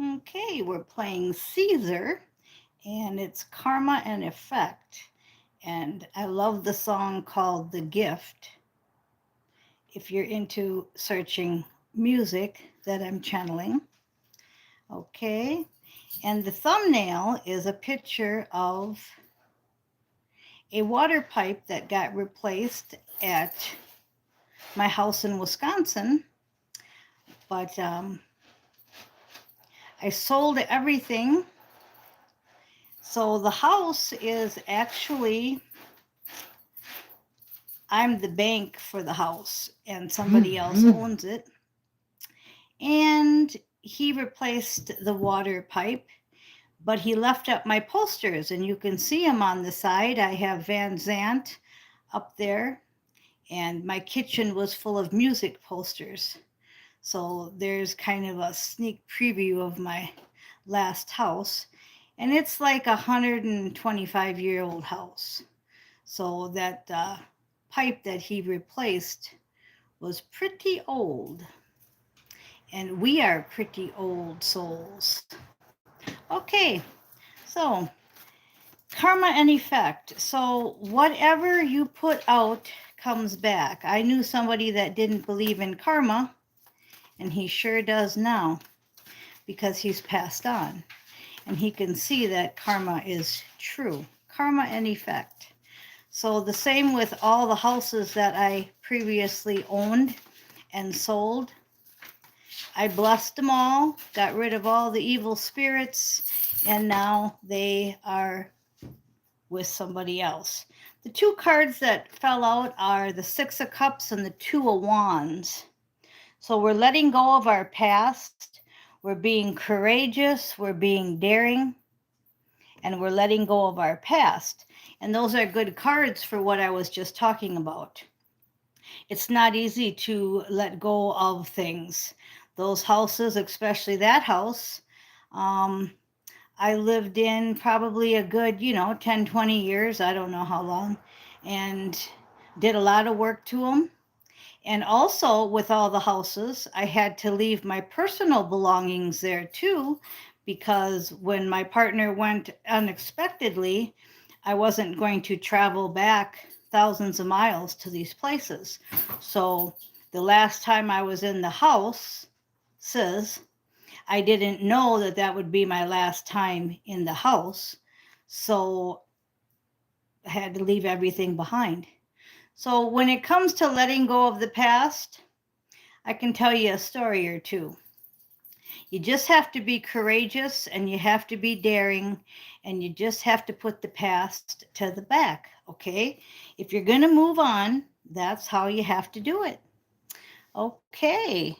Okay, we're playing Seether, and it's Karma and Effect. And I love the song called The Gift. If you're into searching music that I'm channeling. Okay, and the thumbnail is a picture of a water pipe that got replaced at my house in Wisconsin. But I sold everything. So the house is actually, I'm the bank for the house and somebody else owns it. And he replaced the water pipe, but he left up my posters, and you can see them on the side. I have Van Zant up there, and my kitchen was full of music posters. So there's kind of a sneak preview of my last house. And it's like a 125-year-old house. So that pipe that he replaced was pretty old. And we are pretty old souls. Okay, so karma and effect. So whatever you put out comes back. I knew somebody that didn't believe in karma, and he sure does now because he's passed on. And he can see that karma is true. Karma and effect. So the same with all the houses that I previously owned and sold. I blessed them all, got rid of all the evil spirits, and now they are with somebody else. The two cards that fell out are the Six of Cups and the Two of Wands. So we're letting go of our past. We're being courageous. We're being daring. And we're letting go of our past. And those are good cards for what I was just talking about. It's not easy to let go of things. Those houses, especially that house, I lived in probably a good, 10, 20 years. I don't know how long. And did a lot of work to them. And also with all the houses, I had to leave my personal belongings there too, because when my partner went unexpectedly, I wasn't going to travel back thousands of miles to these places. So the last time I was in the house, I didn't know that that would be my last time in the house. So I had to leave everything behind. So when it comes to letting go of the past, I can tell you a story or two. You just have to be courageous and you have to be daring and you just have to put the past to the back, okay? If you're going to move on, that's how you have to do it. Okay.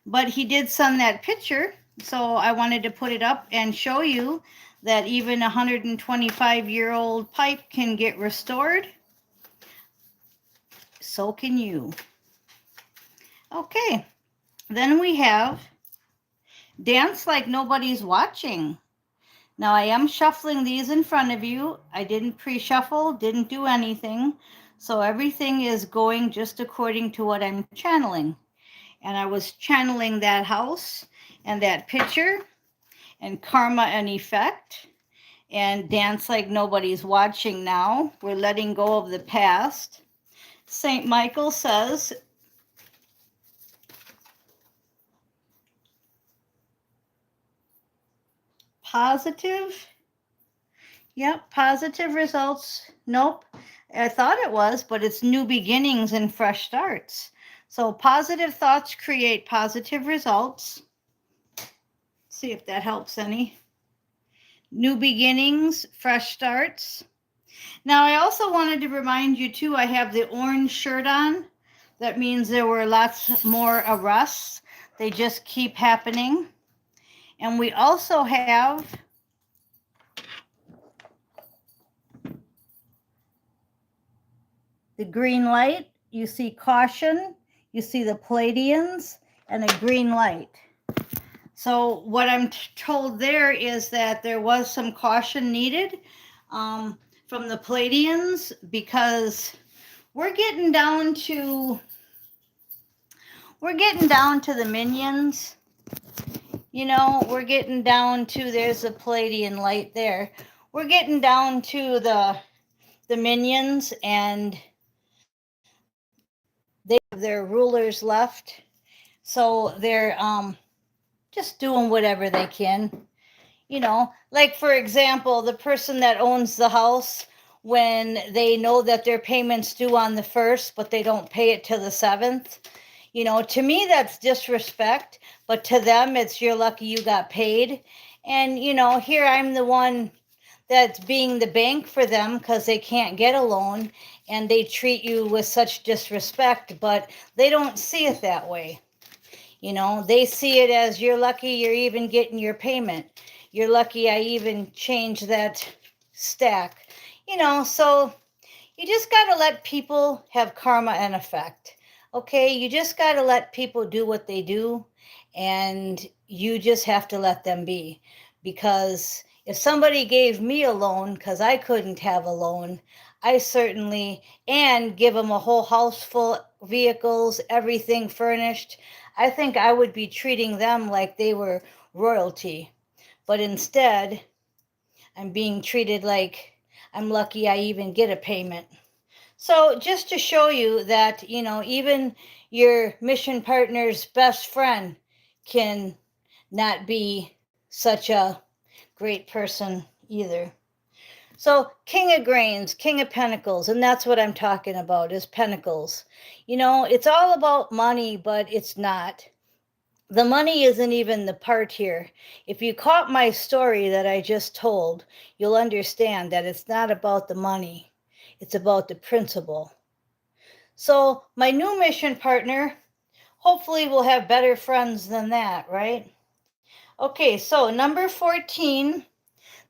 But he did send that picture, so I wanted to put it up and show you that even a 125-year-old pipe can get restored. So can you. Okay, then we have dance like nobody's watching. Now I am shuffling these in front of you. I didn't pre-shuffle, didn't do anything. So everything is going just according to what I'm channeling. And I was channeling that house and that picture and karma and effect and dance like nobody's watching now. We're letting go of the past. St. Michael says, positive. Yep, positive results. Nope, I thought it was, but it's new beginnings and fresh starts. So positive thoughts create positive results. See if that helps any. New beginnings, fresh starts. Now, I also wanted to remind you, too, I have the orange shirt on. That means there were lots more arrests. They just keep happening. And we also have the green light. You see caution. You see the Pleiadians and a green light. So what I'm told there is that there was some caution needed from the Pleiadians because we're getting down to the minions, We're getting down to, there's a Palladian light there. We're getting down to the minions, and they have their rulers left. So they're just doing whatever they can. Like for example, the person that owns the house, when they know that their payment's due on the 1st, but they don't pay it till the 7th. To me, that's disrespect, but to them, it's you're lucky you got paid. And, here I'm the one that's being the bank for them because they can't get a loan, and they treat you with such disrespect, but they don't see it that way. They see it as you're lucky you're even getting your payment. You're lucky I even changed that stack. So you just got to let people have karma and effect. Okay, you just got to let people do what they do, and you just have to let them be. Because if somebody gave me a loan because I couldn't have a loan, I certainly, and give them a whole house full of vehicles, everything furnished, I think I would be treating them like they were royalty. But instead, I'm being treated like I'm lucky I even get a payment. So just to show you that, even your mission partner's best friend can not be such a great person either. So King of Grains, King of Pentacles, and that's what I'm talking about is Pentacles. It's all about money, but it's not. The money isn't even the part here. If you caught my story that I just told, you'll understand that it's not about the money. It's about the principle. So my new mission partner, hopefully we'll have better friends than that, right? Okay, so number 14,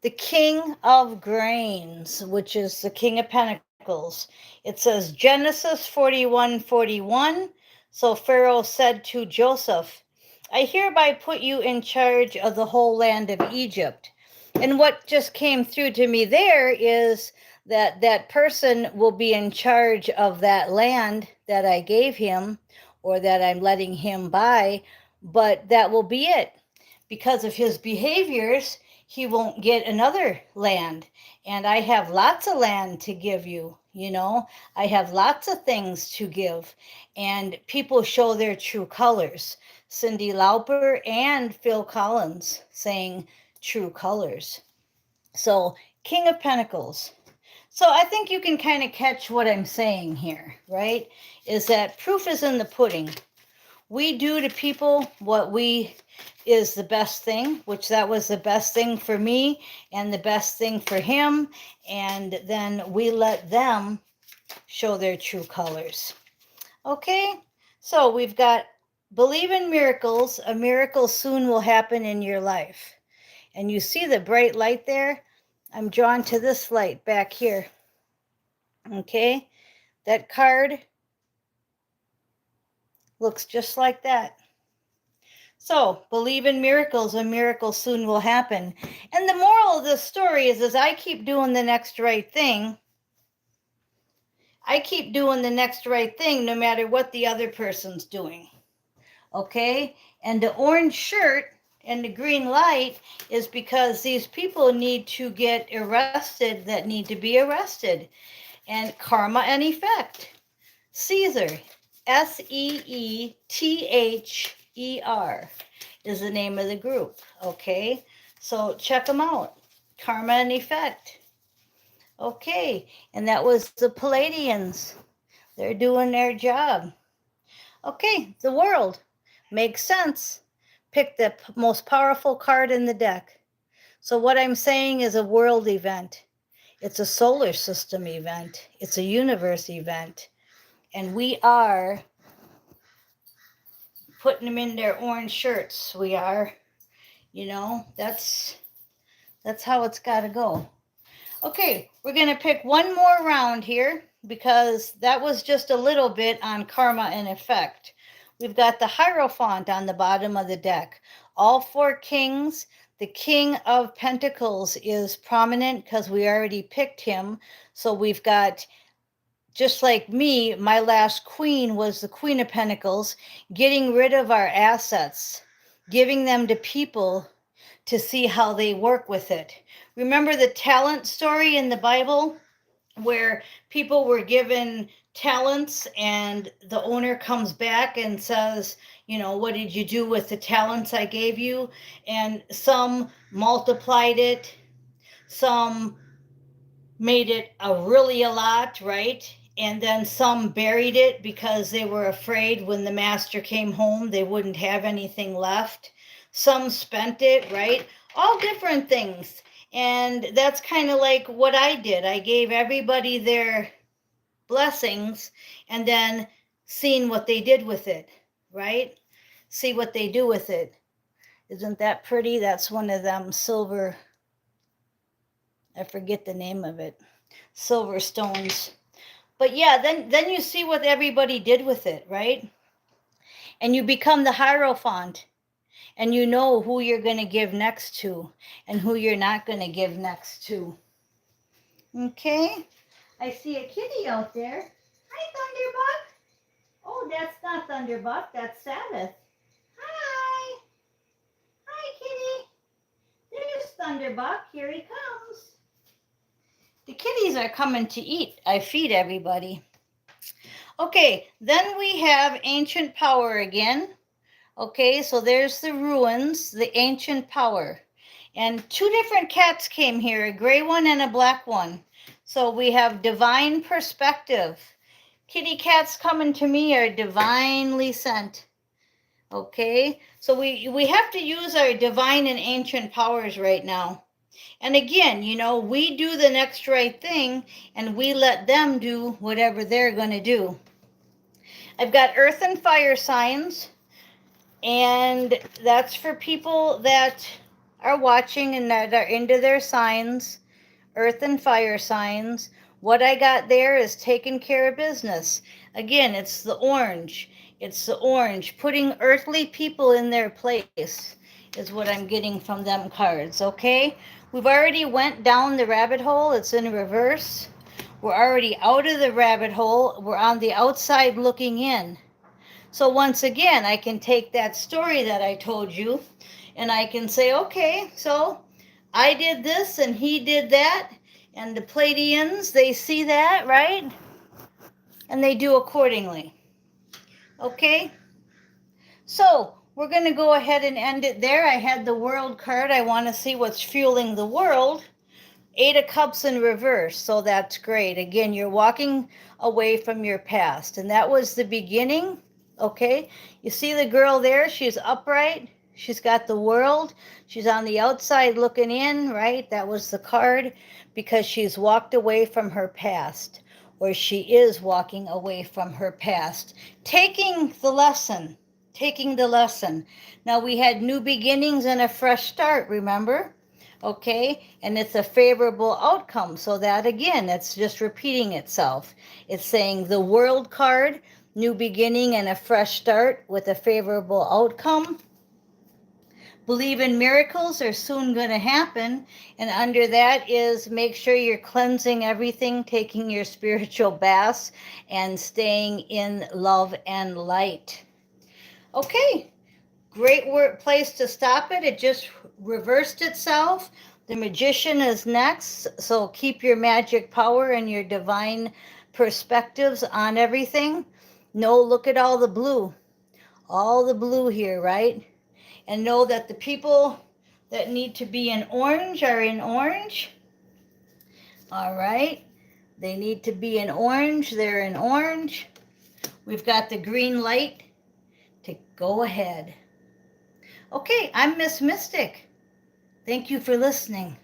the King of Grains, which is the King of Pentacles. It says Genesis 41:41. So Pharaoh said to Joseph, I hereby put you in charge of the whole land of Egypt. And what just came through to me there is that that person will be in charge of that land that I gave him, or that I'm letting him buy, but that will be it. Because of his behaviors, he won't get another land. And I have lots of land to give you. I have lots of things to give. And people show their true colors. Cyndi Lauper and Phil Collins saying true colors. So, King of Pentacles. So I think you can kind of catch what I'm saying here, right? Is that proof is in the pudding. We do to people what we is the best thing, which that was the best thing for me and the best thing for him. And then we let them show their true colors. Okay, so we've got believe in miracles. A miracle soon will happen in your life. And you see the bright light there? I'm drawn to this light back here. Okay, that card looks just like that. So, believe in miracles, a miracle soon will happen. And the moral of this story is as I keep doing the next right thing, I keep doing the next right thing no matter what the other person's doing. Okay? And the orange shirt and the green light is because these people need to get arrested that need to be arrested. And karma and effect. Seether, Seether is the name of the group, okay? So check them out. Karma and Effect. Okay, and that was the Palladians. They're doing their job. Okay, the world. Makes sense. Pick the most powerful card in the deck. So what I'm saying is a world event. It's a solar system event. It's a universe event. And we are putting them in their orange shirts. We are, that's how it's got to go. Okay, we're going to pick one more round here because that was just a little bit on karma and effect. We've got the Hierophant on the bottom of the deck. All four kings. The King of Pentacles is prominent because we already picked him. So we've got, just like me, my last queen was the Queen of Pentacles, getting rid of our assets. giving them to people to see how they work with it. Remember the talent story in the Bible where people were given talents and the owner comes back and says, what did you do with the talents I gave you? And some multiplied it, some made it a lot, right? And then some buried it because they were afraid when the master came home they wouldn't have anything left. Some spent it, right? All different things. And that's kind of like what I did. I gave everybody their blessings and then seeing what they did with it, right? See what they do with it. Isn't that pretty? That's one of them silver, I forget the name of it, silver stones. But yeah, then you see what everybody did with it, right? And you become the Hierophant, and you know who you're going to give next to and who you're not going to give next to. Okay? I see a kitty out there. Hi, Thunderbuck. Oh, that's not Thunderbuck, that's Sabbath. Hi. Hi, kitty. There's Thunderbuck. Here he comes. The kitties are coming to eat. I feed everybody. Okay, then we have ancient power again. Okay, so there's the ruins, the ancient power. And two different cats came here, a gray one and a black one. So we have divine perspective. Kitty cats coming to me are divinely sent. Okay, so we have to use our divine and ancient powers right now. And again, we do the next right thing and we let them do whatever they're going to do. I've got earth and fire signs, and that's for people that are watching and that are into their signs, earth and fire signs. What I got there is taking care of business. Again, it's the orange. It's the orange. Putting earthly people in their place is what I'm getting from them cards, okay? We've already went down the rabbit hole. It's in reverse. We're already out of the rabbit hole. We're on the outside looking in. So once again, I can take that story that I told you and I can say, okay, so I did this and he did that, and the Pleiadians, they see that, right? And they do accordingly. Okay? So we're going to go ahead and end it there. I had the world card. I want to see what's fueling the world. 8 of Cups in reverse, so that's great. Again, you're walking away from your past, and that was the beginning, okay? You see the girl there? She's upright. She's got the world. She's on the outside looking in, right? That was the card, because she's walked away from her past, or she is walking away from her past. Taking the lesson. Now, we had new beginnings and a fresh start, remember? Okay, and it's a favorable outcome. So that, again, it's just repeating itself. It's saying the world card, new beginning and a fresh start with a favorable outcome. Believe in miracles are soon going to happen. And under that is make sure you're cleansing everything, taking your spiritual baths, and staying in love and light. Okay. Great place to stop it. It just reversed itself. The Magician is next. So keep your magic power and your divine perspectives on everything. No, look at all the blue. All the blue here, right? And know that the people that need to be in orange are in orange. All right. They need to be in orange. They're in orange. We've got the green light to go ahead. Okay, I'm Miss Mystic. Thank you for listening.